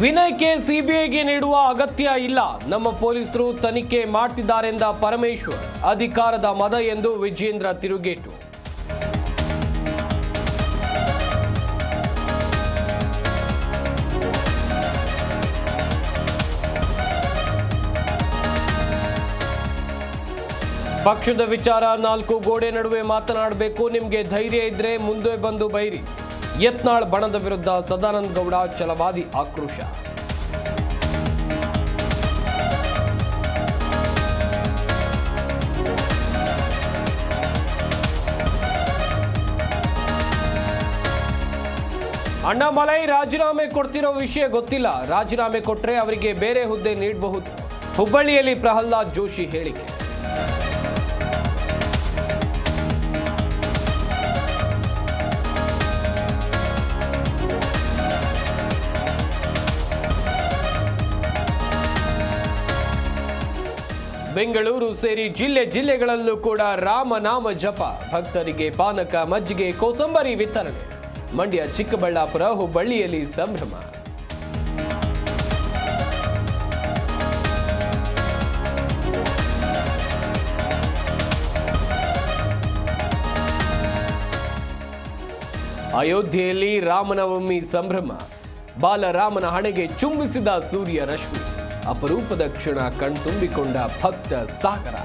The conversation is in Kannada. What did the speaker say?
ವಿನಯ್ಗೆ ಸಿಬಿಐಗೆ ನೀಡುವ ಅಗತ್ಯ ಇಲ್ಲ, ನಮ್ಮ ಪೊಲೀಸರು ತನಿಖೆ ಮಾಡ್ತಿದ್ದಾರೆಂದ ಪರಮೇಶ್ವರ್. ಅಧಿಕಾರದ ಮದ ಎಂದು ವಿಜೇಂದ್ರ ತಿರುಗೇಟು. ಪಕ್ಷದ ವಿಚಾರ ನಾಲ್ಕು ಗೋಡೆ ನಡುವೆ ಮಾತನಾಡಬೇಕು, ನಿಮಗೆ ಧೈರ್ಯ ಇದ್ರೆ ಮುಂದೆ ಬಂದು ಬೈರಿ. ಯತ್ನಾಳ್ ಬಣದ ವಿರುದ್ಧ ಸದಾನಂದ ಗೌಡ ಛಲವಾದಿ ಆಕ್ರೋಶ. ಅಣ್ಣಾಮಲೈ ರಾಜೀನಾಮೆ ಕೊಡ್ತಿರೋ ವಿಷಯ ಗೊತ್ತಿಲ್ಲ, ರಾಜೀನಾಮೆ ಕೊಟ್ಟರೆ ಅವರಿಗೆ ಬೇರೆ ಹುದ್ದೆ ನೀಡಬಹುದು. ಹುಬ್ಬಳ್ಳಿಯಲ್ಲಿ ಪ್ರಹ್ಲಾದ್ ಜೋಶಿ ಹೇಳಿಕೆ. ಬೆಂಗಳೂರು ಸೇರಿ ಜಿಲ್ಲೆಗಳಲ್ಲೂ ಕೂಡ ರಾಮನಾಮ ಜಪ, ಭಕ್ತರಿಗೆ ಪಾನಕ, ಮಜ್ಜಿಗೆ, ಕೋಸಂಬರಿ ವಿತರಣೆ. ಮಂಡ್ಯ, ಚಿಕ್ಕಬಳ್ಳಾಪುರ, ಹುಬ್ಬಳ್ಳಿಯಲ್ಲಿ ಸಂಭ್ರಮ. ಅಯೋಧ್ಯೆಯಲ್ಲಿ ರಾಮನವಮಿ ಸಂಭ್ರಮ, ಬಾಲರಾಮನ ಹಣೆಗೆ ಚುಂಬಿಸಿದ ಸೂರ್ಯ ರಶ್ಮಿ. ಅಪರೂಪದ ಕ್ಷಣ ಕಣ್ತುಂಬಿಕೊಂಡ ಭಕ್ತ ಸಾಗರ.